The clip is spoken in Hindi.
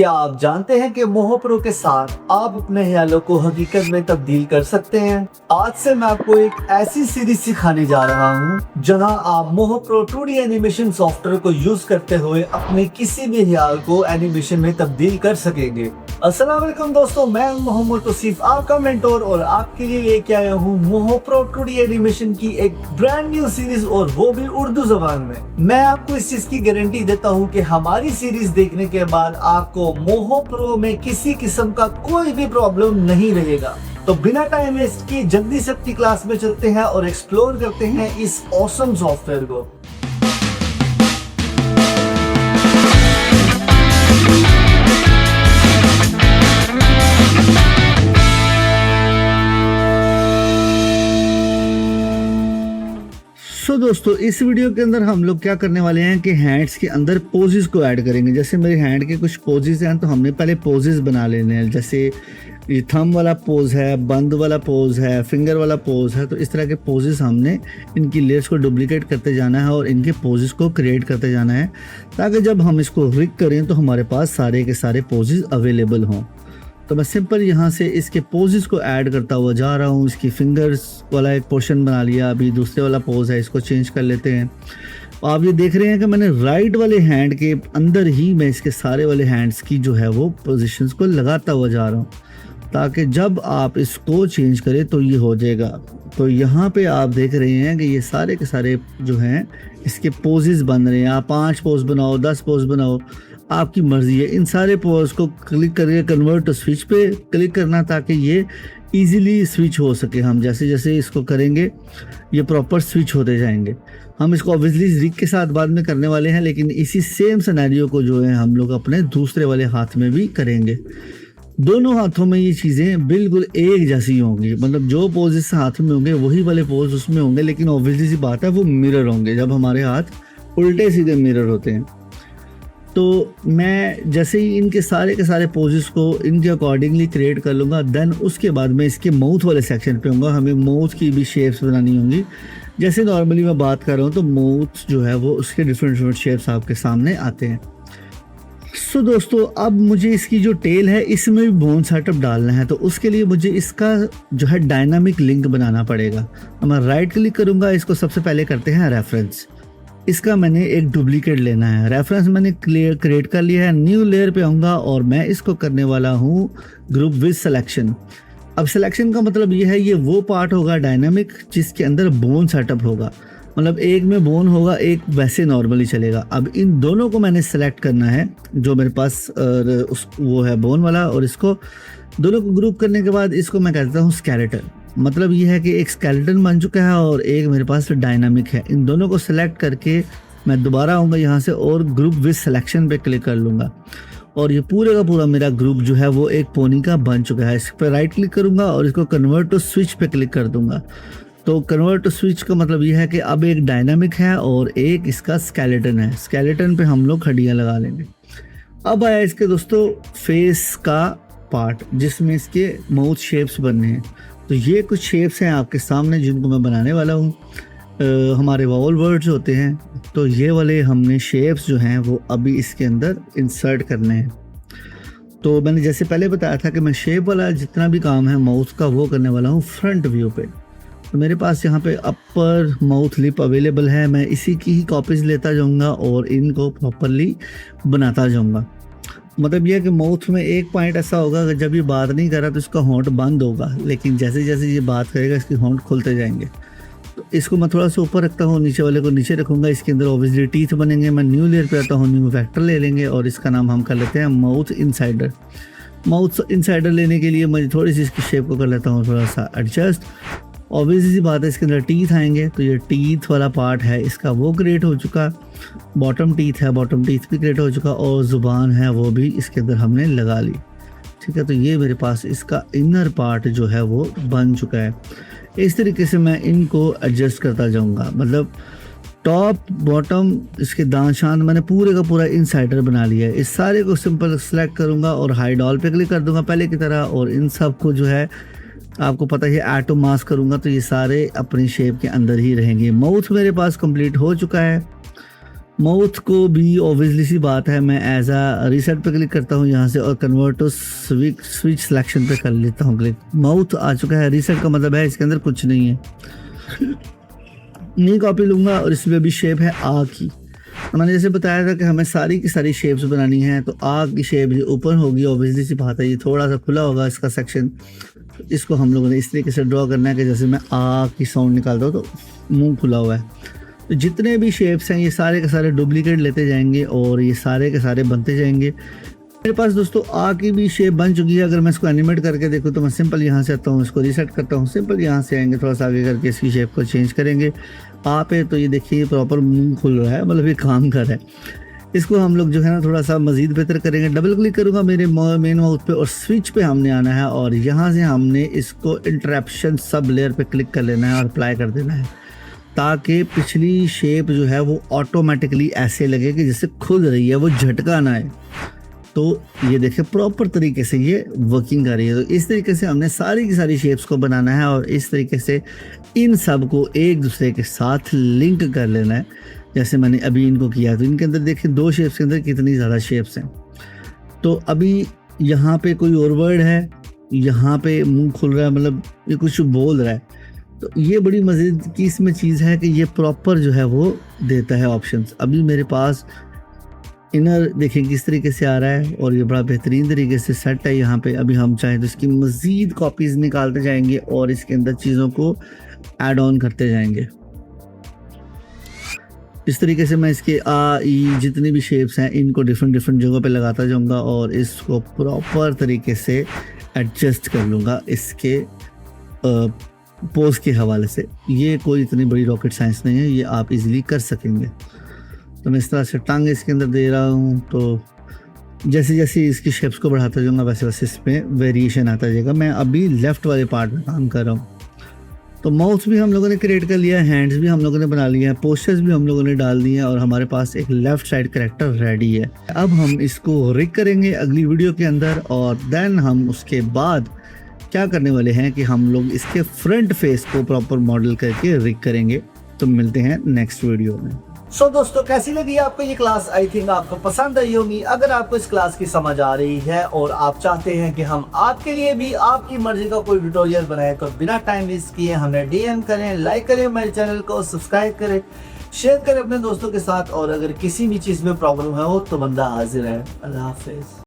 क्या आप जानते हैं कि मोहो प्रो के साथ आप अपने ख्यालों को हकीकत में तब्दील कर सकते हैं। आज से मैं आपको एक ऐसी सीरीज सिखाने जा रहा हूं जहां आप मोहो प्रो 2D एनिमेशन सॉफ्टवेयर को यूज करते हुए अपने किसी भी ख्याल को एनिमेशन में तब्दील कर सकेंगे। अस्सलाम वालेकुम दोस्तों, मैं मोहम्मद तौसीफ आपका मेंटोर और आपके लिए लेके आया हूँ मोहो प्रो 2D एनिमेशन की एक ब्रांड न्यू सीरीज, और वो भी उर्दू जबान में। मैं आपको इस चीज की गारंटी देता हूँ कि हमारी सीरीज देखने के बाद आपको मोहो प्रो में किसी किस्म का कोई भी प्रॉब्लम नहीं रहेगा। तो बिना टाइम वेस्ट किए जल्दी से अपनी क्लास में चलते हैं और एक्सप्लोर करते हैं इस ऑसम सॉफ्टवेयर को। दोस्तों, इस वीडियो के अंदर हम लोग क्या करने वाले हैं कि हैंड्स के अंदर पोजेस को ऐड करेंगे। जैसे मेरे हैंड के कुछ पोजेस हैं तो हमने पहले पोजेस बना लेने हैं। जैसे ये थंब वाला पोज है, बंद वाला पोज है, फिंगर वाला पोज है। तो इस तरह के पोजेस हमने इनकी लेयर्स को डुप्लीकेट करते जाना है और इनके पोजेस को क्रिएट करते जाना है, ताकि जब हम इसको रिक करें तो हमारे पास सारे के सारे पोजेस अवेलेबल हों। तो मैं सिंपल यहाँ से इसके पोजेस को ऐड करता हुआ जा रहा हूँ। इसकी फिंगर्स वाला एक पोर्शन बना लिया। अभी दूसरे वाला पोज है, इसको चेंज कर लेते हैं। आप ये देख रहे हैं कि मैंने राइट वाले हैंड के अंदर ही मैं इसके सारे वाले हैंड्स की जो है वो पोजीशंस को लगाता हुआ जा रहा हूँ, ताकि जब आप इसको चेंज करें तो ये हो जाएगा। तो यहाँ पे आप देख रहे हैं कि ये सारे के सारे जो हैं इसके पोजेस बन रहे हैं। आप 5 पोज बनाओ, 10 पोज बनाओ, आपकी मर्ज़ी है। इन सारे पोज को क्लिक करके कन्वर्ट टू स्विच पे क्लिक करना, ताकि ये इजीली स्विच हो सके। हम जैसे जैसे इसको करेंगे ये प्रॉपर स्विच होते जाएंगे। हम इसको ऑब्वियसली रिग के साथ बाद में करने वाले हैं, लेकिन इसी सेम सिनेरियो को जो है हम लोग अपने दूसरे वाले हाथ में भी करेंगे। दोनों हाथों में ये चीज़ें बिल्कुल एक जैसी होंगी, मतलब जो पोज इस हाथ में होंगे वही वाले पोज उसमें होंगे, लेकिन ऑब्वियसली सी बात है वो मिरर होंगे। जब हमारे हाथ उल्टे सीधे मिरर होते हैं तो मैं जैसे ही इनके सारे के सारे पोजेस को इनके अकॉर्डिंगली क्रिएट कर लूँगा, देन उसके बाद मैं इसके माउथ वाले सेक्शन पे होऊंगा। हमें माउथ की भी शेप्स बनानी होंगी। जैसे नॉर्मली मैं बात कर रहा हूँ तो माउथ जो है वो उसके डिफरेंट शेप्स आपके सामने आते हैं। सो दोस्तों, अब मुझे इसकी जो टेल है इसमें भी बोन सेटअप डालना है। तो उसके लिए मुझे इसका जो है डायनामिक लिंक बनाना पड़ेगा। मैं राइट क्लिक करूँगा, इसको सबसे पहले करते हैं रेफरेंस। इसका मैंने एक डुप्लीकेट लेना है। रेफरेंस मैंने क्रिएट कर लिया है। न्यू लेयर पे आऊँगा और मैं इसको करने वाला हूँ ग्रुप विद सिलेक्शन। अब सिलेक्शन का मतलब ये है, ये वो पार्ट होगा डायनामिक जिसके अंदर बोन सेटअप होगा। मतलब एक में बोन होगा, एक वैसे नॉर्मली चलेगा। अब इन दोनों को मैंने सेलेक्ट करना है, जो मेरे पास वो है बोन वाला, और इसको दोनों को ग्रुप करने के बाद इसको मैं कहता हूँ स्केलेटन। मतलब ये है कि एक स्केलेटन बन चुका है और एक मेरे पास डायनामिक है। इन दोनों को सेलेक्ट करके मैं दोबारा आऊँगा यहाँ से और ग्रुप विद सिलेक्शन पे क्लिक कर लूँगा, और ये पूरे का पूरा मेरा ग्रुप जो है वो एक पोनी का बन चुका है। इस पर राइट क्लिक करूँगा और इसको कन्वर्ट टू स्विच पे क्लिक कर दूँगा। तो कन्वर्ट टू स्विच का मतलब ये है कि अब एक डायनामिक है और एक इसका स्केलेटन है। स्केलेटन पे हम लोग खड़ियाँ लगा लेंगे। अब आया इसके दोस्तों फेस का पार्ट, जिसमें इसके माउथ शेप्स बनने हैं। तो ये कुछ शेप्स हैं आपके सामने जिनको मैं बनाने वाला हूँ। हमारे वावल वर्ड्स होते हैं, तो ये वाले हमने शेप्स जो हैं वो अभी इसके अंदर इंसर्ट करने हैं। तो मैंने जैसे पहले बताया था कि मैं शेप वाला जितना भी काम है माउथ का वो करने वाला हूँ फ्रंट व्यू पे। तो मेरे पास यहाँ पे अपर माउथ लिप अवेलेबल है। मैं इसी की ही कॉपीज़ लेता जाऊँगा और इनको प्रॉपरली बनाता जाऊँगा। मतलब यह कि माउथ में एक पॉइंट ऐसा होगा कि जब ये बात नहीं कर रहा तो इसका होंठ बंद होगा, लेकिन जैसे जैसे ये बात करेगा इसके होंठ खुलते जाएंगे। तो इसको मैं थोड़ा सा ऊपर रखता हूँ, नीचे वाले को नीचे रखूँगा। इसके अंदर ऑब्वियसली टीथ बनेंगे। मैं न्यू लेयर पे आता हूँ, न्यू वेक्टर ले लेंगे और इसका नाम हम कर लेते हैं माउथ इनसाइडर। माउथ इनसाइडर लेने के लिए मैं थोड़ी सी इसकी शेप को कर लेता हूँ थोड़ा सा एडजस्ट। ऑब्वियसली सी बात है, इसके अंदर टीथ आएंगे, तो ये टीथ वाला पार्ट है इसका वो क्रिएट हो चुका। बॉटम टीथ है, बॉटम टीथ भी क्रिएट हो चुका, और ज़ुबान है वो भी इसके अंदर हमने लगा ली। ठीक है, तो ये मेरे पास इसका इनर पार्ट जो है वो बन चुका है। इस तरीके से मैं इनको एडजस्ट करता जाऊँगा। मतलब टॉप बॉटम इसके दांत शांत मैंने पूरे का पूरा इनसाइडर बना लिया है। इस सारे को सिंपल सेलेक्ट करूँगा और हाइड ऑल पे क्लिक कर दूँगा पहले की तरह, और इन सब को जो है आपको पता है ऐड टू मास्क करूँगा तो ये सारे अपनी शेप के अंदर ही रहेंगे। माउथ मेरे पास कंप्लीट हो चुका है। माउथ को भी ऑब्वियसली सी बात है, मैं एज अ रीसेट पे क्लिक करता हूँ यहाँ से और कन्वर्ट टू स्विच सिलेक्शन पे कर लेता हूँ क्लिक। माउथ आ चुका है। रीसेट का मतलब है इसके अंदर कुछ नहीं है। नई कॉपी लूँगा और इसमें भी शेप है आ की। तो मैंने जैसे बताया था कि हमें सारी की सारी शेप्स बनानी है, तो आ की शेप जो ऊपर होगी ऑब्वियसली सी बात है ये थोड़ा सा खुला होगा इसका सेक्शन। इसको हम लोगों ने इस तरीके से ड्रॉ करना है कि जैसे मैं आ की साउंड निकालता हूँ तो मुंह खुला हुआ है। तो जितने भी शेप्स हैं ये सारे के सारे डुप्लीकेट लेते जाएंगे और ये सारे के सारे बनते जाएंगे। मेरे पास दोस्तों आ की भी शेप बन चुकी है। अगर मैं इसको एनिमेट करके देखूँ तो मैं सिंपल यहाँ से आता हूँ, इसको रीसेट करता हूँ, सिंपल यहाँ से आएंगे, थोड़ा सा आगे करके इसकी शेप को चेंज करेंगे। आ पे तो ये देखिए प्रॉपर मुंह खुल रहा है, मतलब ये काम कर रहा है। इसको हम लोग जो है ना थोड़ा सा मज़ीद बेहतर करेंगे। डबल क्लिक करूँगा मेरे मेन माउथ पे और स्विच पे हमने आना है और यहाँ से हमने इसको इंटरप्शन सब लेयर पे क्लिक कर लेना है और अप्लाई कर देना है, ताकि पिछली शेप जो है वो ऑटोमेटिकली ऐसे लगे कि जैसे खुल रही है, वो झटका ना आए। तो ये देखिए प्रॉपर तरीके से ये वर्किंग कर रही है। तो इस तरीके से हमने सारी की सारी शेप्स को बनाना है और इस तरीके से इन सब को एक दूसरे के साथ लिंक कर लेना है, जैसे मैंने अभी इनको किया। तो इनके अंदर देखिए दो शेप्स के अंदर कितनी ज़्यादा शेप्स हैं। तो अभी यहाँ पे कोई और वर्ड है, यहाँ पे मुंह खुल रहा है, मतलब ये कुछ बोल रहा है। तो ये बड़ी मज़ेदार की इसमें चीज़ है कि ये प्रॉपर जो है वो देता है ऑप्शंस। अभी मेरे पास इनर देखिए किस तरीके से आ रहा है और ये बड़ा बेहतरीन तरीके से सेट है यहाँ पे। अभी हम चाहें तो इसकी मज़ीद कॉपीज़ निकालते जाएंगे और इसके अंदर चीज़ों को ऐड ऑन करते जाएंगे। इस तरीके से मैं इसके आ ई जितनी भी शेप्स हैं इनको डिफरेंट जगहों पे लगाता जाऊंगा और इसको प्रॉपर तरीके से एडजस्ट कर लूँगा इसके पोज के हवाले से। ये कोई इतनी बड़ी रॉकेट साइंस नहीं है, ये आप इजीली कर सकेंगे। तो मैं इस तरह से टांग इसके अंदर दे रहा हूँ, तो जैसे जैसे इसकी शेप्स को बढ़ाता जाऊँगा वैसे वैसे इसमें वेरिएशन आता जाएगा। मैं अभी लेफ़्ट वाले पार्ट में काम कर रहा हूँ। तो माउथ भी हम लोगों ने क्रिएट कर लिया है, हैंड्स भी हम लोगों ने बना लिए हैं, पोस्टर्स भी हम लोगों ने डाल दिए हैं और हमारे पास एक लेफ़्ट साइड कैरेक्टर रेडी है। अब हम इसको रिग करेंगे अगली वीडियो के अंदर और देन हम उसके बाद क्या करने वाले हैं कि हम लोग इसके फ्रंट फेस को प्रॉपर मॉडल करके रिग करेंगे। तो मिलते हैं नेक्स्ट वीडियो में। सो दोस्तों कैसी लगी आपको ये क्लास? आई थिंक आपको पसंद आई होगी। अगर आपको इस क्लास की समझ आ रही है और आप चाहते हैं कि हम आपके लिए भी आपकी मर्जी का कोई ट्यूटोरियल बनाए, तो बिना टाइम वेस्ट किए हमें DM करें, लाइक करें मेरे चैनल को, सब्सक्राइब करें, शेयर करें अपने दोस्तों के साथ। और अगर किसी भी चीज़ में प्रॉब्लम है हो तो बंदा हाजिर है। अल्लाह हाफिज़।